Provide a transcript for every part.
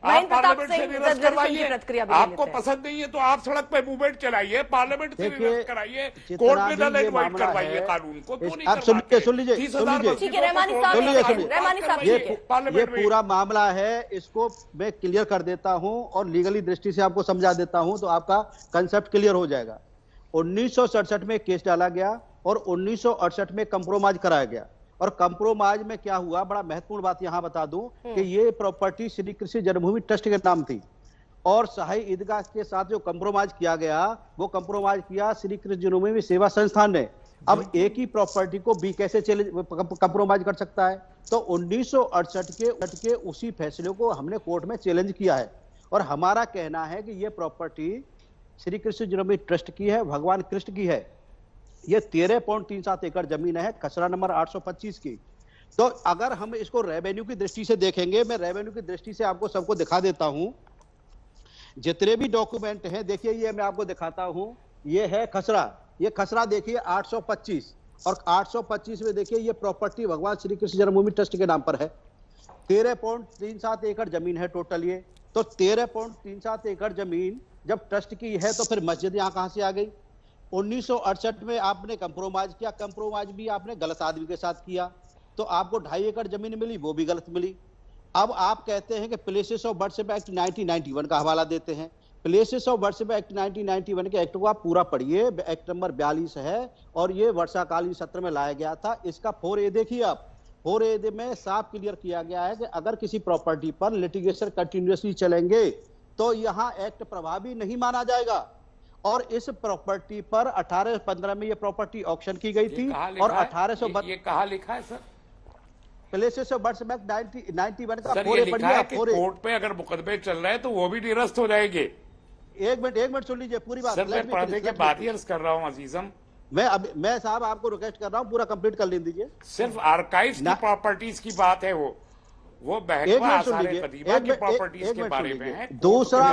आप पार्लियामेंट से निरस्त करवाइए। आपको पसंद नहीं है तो आप सड़क पे मूवमेंट चलाइए, पार्लियामेंट से निरस्त कराइए, कोर्ट में नल एंड वॉइड करवाइए कानून को। क्यों नहीं करवाते? 30,000 ये पूरा मामला है, इसको मैं क्लियर कर देता हूं और लीगली दृष्टि से आपको समझा देता हूं तो आपका कंसेप्ट क्लियर हो जाएगा। 1967 में केस डाला गया और 1968 में कंप्रोमाइज कराया गया। और कंप्रोमाइज में क्या हुआ, बड़ा महत्वपूर्ण बात यहां बता दूं कि ये प्रॉपर्टी श्री कृष्ण जन्मभूमि ट्रस्ट के नाम थी और सहाई ईदगाह के साथ जो कंप्रोमाइज किया गया वो कंप्रोमाइज किया श्री कृष्ण जन्मभूमि सेवा संस्थान ने। अब एक ही प्रॉपर्टी को भी कैसे कंप्रोमाइज कर सकता है? तो 1968 के उसी फैसले को हमने कोर्ट में चैलेंज किया है और हमारा कहना है कि यह प्रॉपर्टी श्री कृष्ण जन्मभूमि ट्रस्ट की है, भगवान कृष्ण की है। ये 13.37 एकड़ जमीन है, खसरा नंबर 825 की। तो अगर हम इसको रेवेन्यू की दृष्टि से देखेंगे, मैं रेवेन्यू की दृष्टि से आपको सबको दिखा देता हूं जितने भी डॉक्यूमेंट हैं। देखिए ये मैं आपको दिखाता हूं, ये है खसरा, ये खसरा देखिए 825 और 825 में देखिए ये प्रॉपर्टी भगवान श्री कृष्ण जन्मभूमि ट्रस्ट के नाम पर है। 13.37 एकड़ जमीन है टोटल ये। तो 13.37 एकड़ जमीन जब ट्रस्ट की है तो फिर मस्जिद यहां कहां से आ गई? 1968 में आपने कंप्रोमाइज किया, कंप्रोमाइज भी आपने गलत आदमी के साथ किया तो आपको 2.5 एकड़ जमीन मिली, वो भी गलत मिली। अब आप कहते हैं कि प्लेसेस ऑफ वर्शिप एक्ट 1991 का हवाला देते हैं। प्लेसेस ऑफ वर्शिप एक्ट 1991 के एक्ट को आप पूरा पढ़िए, एक्ट नंबर 42 है और ये वर्षाकालीन सत्र में लाया गया था। इसका 4A देखिए आप, 4A में साफ क्लियर किया गया है कि अगर किसी प्रॉपर्टी पर लिटिगेशन कंटिन्यूअसली चलेंगे तो यहां एक्ट प्रभावी नहीं माना जाएगा। और इस प्रॉपर्टी पर 1815 में ये प्रॉपर्टी ऑक्शन की गई थी और 1800 ये कहां लिखा है sir? Places of worship act 91 का सर ये लिखा है कि कोर्ट पे अगर मुकदमे चल रहे हैं तो वो भी निरस्त हो जाएंगे। एक मिनट सुन लीजिए पूरी बात। सर मैं पढ़ने के बाद ही अर्ज कर रहा हूँ अजीजम। मैं साहब आपको रिक्वेस्ट कर रहा हूँ पूरा कंप्लीट कर लीजिए। सिर्फ आर्काइव्स की प्रॉपर्टीज की बात है, वो महकमा आसार कदीमा की प्रॉपर्टीज के बारे में है। दूसरा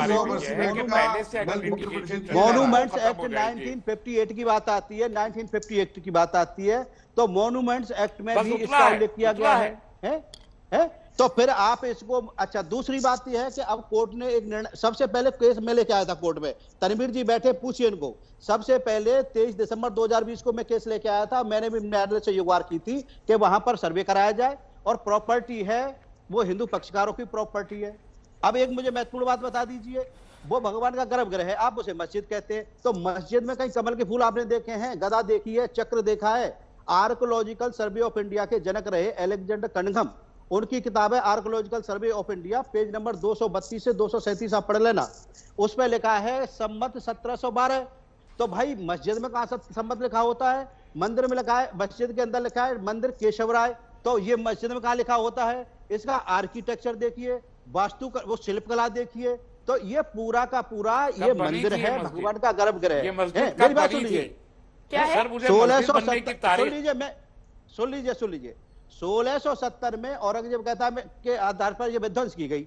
मॉन्यूमेंट्स एक्ट 1958 की बात आती है, 1958 की बात आती है तो मॉन्यूमेंट्स एक्ट में भी इसका उल्लेख किया गया है? तो फिर आप इसको अच्छा। दूसरी बात यह है कि अब कोर्ट ने एक निर्णय, सबसे पहले केस में लेके आया था कोर्ट में, तनवीर जी बैठे पूछिए इनको। सबसे पहले 23 दिसंबर 2020 को मैं केस लेके आया था, मैंने भी न्यायालय से गुहार की थी कि वहां पर सर्वे कराया जाए और प्रॉपर्टी है वो हिंदू पक्षकारों की प्रॉपर्टी है। अब एक मुझे महत्वपूर्ण बात बता दीजिए, वो भगवान का गर्भगृह है, आप उसे मस्जिद कहते हैं, तो मस्जिद में कहीं कमल के फूल आपने देखे हैं, गदा देखी है, चक्र देखा है? आर्कोलॉजिकल सर्वे ऑफ इंडिया के जनक रहे अलेक्जेंडर कनिंघम, उनकी किताब है archaeological survey of India, page number 232 से 237 आप पढ़ लेना। उसमें लिखा है सम्मत 1712। तो भाई मस्जिद में कहां सम्मत लिखा होता है? मंदिर में लिखा है, मस्जिद के अंदर लिखा है मंदिर केशवराय, तो ये मस्जिद में कहां लिखा होता है? इसका आर्किटेक्चर देखिए, वास्तु वो शिल्पकला देखिए, तो ये पूरा का पूरा ये मंदिर है, भगवान का गर्भगृह है। मेरी बात सुन लीजिए, क्या है? 1670 सुन लीजिए 1670 में औरंगजेब कहता है के आधार पर ये विध्वंस की गई।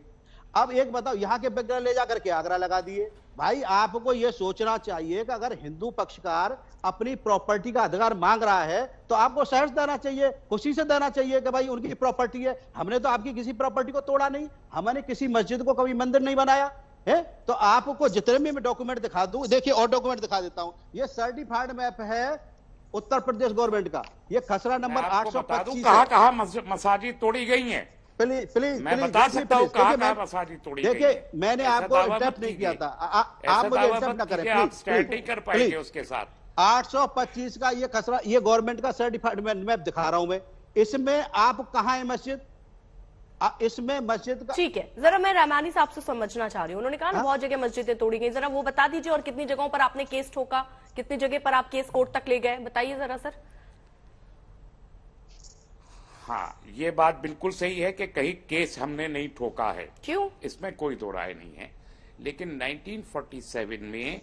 अब एक बताओ, यहाँ के विग्रह ले जाकर के आगरा लगा दिए। भाई आपको ये सोचना चाहिए कि अगर हिंदू पक्षकार अपनी प्रॉपर्टी का अधिकार मांग रहा है तो आपको सहर्ष देना चाहिए, खुशी से देना चाहिए कि भाई उनकी प्रॉपर्टी है। हमने तो आपकी किसी प्रॉपर्टी को तोड़ा नहीं, हमने किसी मस्जिद को कभी मंदिर नहीं बनाया है। तो आपको जितने भी मैं डॉक्यूमेंट दिखा दूं, देखिए और डॉक्यूमेंट दिखा देता हूं। ये सर्टिफाइड मैप है उत्तर प्रदेश गवर्नमेंट का, ये खसरा नंबर 825। कहां मसाजिद तोड़ी गई हैं? प्लीज मैं बता सकता हूं कहां मसाजिद तोड़ी गई। देखिए मैंने आपको इंटरप्ट नहीं किया था, आप मुझे इंटरप्ट ना करें, आप स्टैंड नहीं कर पाएंगे उसके साथ। 825 का ये खसरा, ये गवर्नमेंट का सर्टिफाइड मैप दिखा रहा हूं मैं। इसमें आप कहां है मस्जिद? इसमें मस्जिद का ठीक है, जरा मैं रहमानी साहब से समझना चाह रही हूँ। उन्होंने कहा ना बहुत जगह मस्जिदें तोड़ी गई, जरा वो बता दीजिए और कितनी जगहों पर आपने केस ठोका, कितनी जगह पर आप केस कोर्ट तक ले गए, बताइए जरा सर। हाँ, ये बात बिल्कुल सही है कि कहीं केस हमने नहीं ठोका है, क्यों, इसमें कोई दो राय नहीं है। लेकिन 1947 में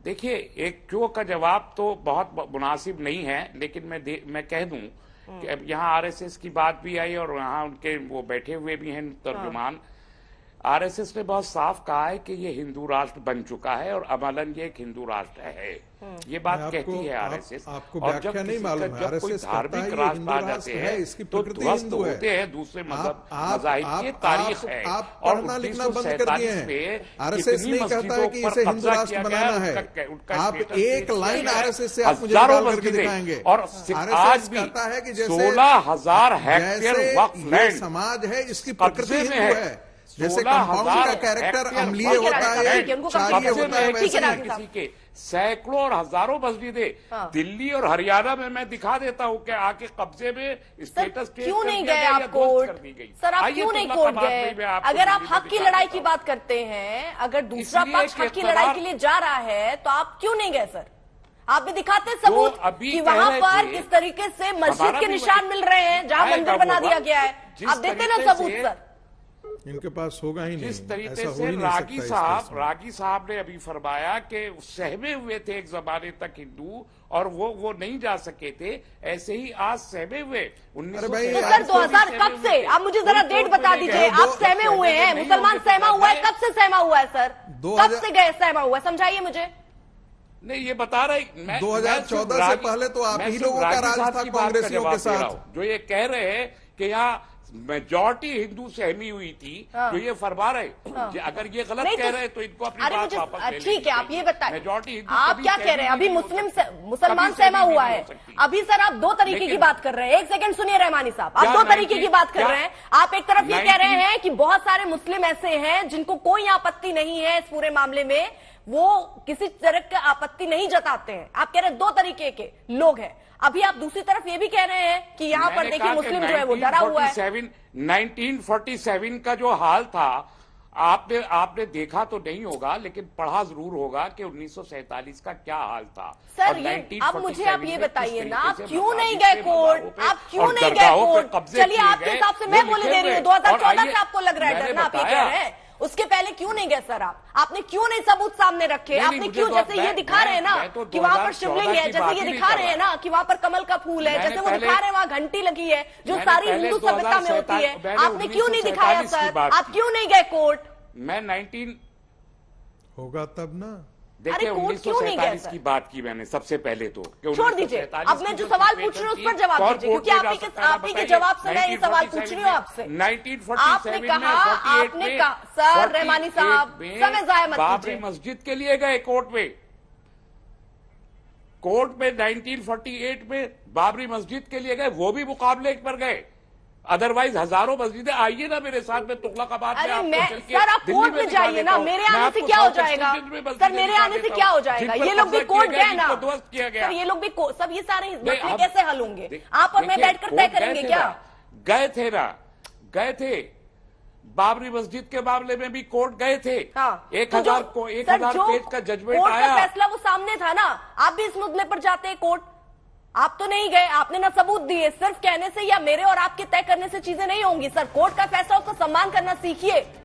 देखिए एक क्यों का जवाब तो बहुत मुनासिब नहीं है, लेकिन मैं कह दूं कि अब यहाँ आरएसएस की बात भी आई और यहाँ उनके वो बैठे हुए भी हैं तर्जुमान। आरएसएस ने बहुत साफ कहा है कि ये हिंदू राष्ट्र बन चुका है और अमलन ये एक हिंदू राष्ट्र है। ये बात आपको- कहती है आरएसएस। आपको और जब व्याख्या नहीं किसी मालूम का है, जब कोई आरएसएस कहता है धार्मिक ये राष्ट्र हिंदू आ राष्ट्र जाते है, हैं इसकी तो प्रकृति ध्वस्त हिंदू है। होते हैं दूसरे मजहब की आप तारीख है। और पढ़ना लिखना बंद कर दिए 1947 में हैं। आरएसएस नहीं कहता है कि इसे हिंदू राष्ट्र बनाना है। आप एक लाइन आरएसएस से आप मुझे निकाल करके दिखाएंगे। और आज भी कहता है कि जैसे 16,000 हेक्टेयर जैसे वक्फ ये लैंड समाज है, इसकी प्रकृति कब्जे में हिंदू है। है। जैसे कंपाउंड का कैरेक्टर अम्लीय होता है, क्षारीय होता है, वैसे ही किसी के सैकड़ों और हजारों मस्जिदें दिल्ली और हरियाणा में मैं दिखा देता हूं कि आके कब्जे में स्टेटस क्यों नहीं गए आप कोर्ट? सर आप क्यों नहीं कोर्ट गए? अगर आप हक की लड़ाई की बात करते हैं, अगर दूसरा पक्ष हक की लड़ाई के लिए जा रहा है तो आप क्यों नहीं गए सर? आप भी दिखाते सबूत कि वहां पर किस तरीके से मस्जिद के निशान मिल रहे हैं जहां मंदिर बना दिया गया है। आप देते ना सबूत सर। इनके पास होगा ही नहीं। जिस तरीके ऐसा हो से ही नहीं रागी सकता इस देश में। रागी साहब ने अभी फरमाया कि सहमे हुए थे एक जमाने तक हिंदू और वो नहीं जा सके थे, ऐसे ही आज सहमे हुए 1947 तो सर 2000 कब से? आप मुझे जरा डेट बता दीजिए। आप सहमे हुए हैं, मुसलमान सहमा हुआ है, कब से सहमा हुआ है सर? कब से गए सहमा हुआ है, समझाइए मुझे। नहीं ये बता रहे 2014 से पहले तो आप ही लोगों का राज था कांग्रेसियों के साथ। जो ये कह रहे हैं कि यहाँ मेजॉरिटी हिंदू सहमी हुई थी, जो ये फरमा रहे अगर ये गलत कह रहे हैं तो इनको अपनी बात वापस ले ठीक है, आप ये बताएं मेजॉरिटी हिंदू आप क्या कह रहे हैं? अभी मुसलमान सहमा हुआ है। अभी सर आप दो तरीके की बात कर रहे हैं। एक सेकंड सुनिए रहमानी साहब, आप दो तरीके की बात कर रहे हैं। आप एक तरफ ये कह रहे हैं कि बहुत सारे मुस्लिम ऐसे हैं जिनको कोई आपत्ति नहीं है इस पूरे मामले में, वो किसी तरह की आपत्ति नहीं जताते हैं। आप कह रहे हैं दो तरीके के लोग हैं। अभी आप दूसरी तरफ ये भी कह रहे हैं कि यहाँ पर देखिए मुस्लिम जो है वो डरा हुआ है। 1947 का जो हाल था आपने देखा तो नहीं होगा लेकिन पढ़ा जरूर होगा कि 1947 का क्या हाल था। सर ये अब मुझे आप ये बताइए ना, आप क्यों नहीं गए कोर्ट? आप क्यों नहीं गए कोर्ट? चलिए आपके हिसाब से मैं बोली दे रही हूँ 2014 से आपको लग रहा है डरना, आप ये कह रहे हैं। उसके पहले क्यों नहीं गए सर? आपने क्यों नहीं सबूत सामने रखे? आपने क्यों, जैसे ये दिखा रहे हैं ना कि वहां पर शिवलिंग है, जैसे ये दिखा रहे हैं ना कि वहां पर कमल का फूल है, जैसे वो दिखा रहे हैं वहां घंटी लगी है जो सारी हिंदू सभ्यता में होती है, आपने क्यों नहीं दिखाया सर? आप क्यों नहीं गए कोर्ट? मैं 19 होगा तब ना। देखिए 1947 की बात की मैंने सबसे पहले तो छोड़ दीजिए। अब मैं जो सवाल पूछ रही हूँ उस पर जवाब दीजिए, क्योंकि आप ही के जवाब से मैं ये सवाल पूछ रही हूँ आपसे। 1947 आपने कहा सर रहमानी साहब समय जाया मत बाबरी कीजिए। मस्जिद के लिए गए कोर्ट में 1948 में बाबरी मस्जिद के लिए गए, वो भी मुकाबले पर गए। अदरवाइज हजारों मस्जिदें, आइए ना मेरे साथ में तुगलकाबाद में। अरे मैं सर आप कोर्ट में जाइए ना, मेरे आने से क्या हो जाएगा? सर मेरे आने से क्या हो जाएगा? ये लोग भी कोर्ट गए ना सर, ये लोग भी सब ये सारे मसले कैसे हल होंगे? आप और मैं बैठकर तय करेंगे क्या? गए थे बाबरी मस्जिद के मामले में भी कोर्ट गए थे। 1000 पेज का जजमेंट आया, फैसला वो सामने था ना। आप भी इस मुद्दे पर जाते हैं कोर्ट, आप तो नहीं गए, आपने ना सबूत दिए। सिर्फ कहने से या मेरे और आपके तय करने से चीजें नहीं होंगी सर। कोर्ट का फैसला को सम्मान करना सीखिए।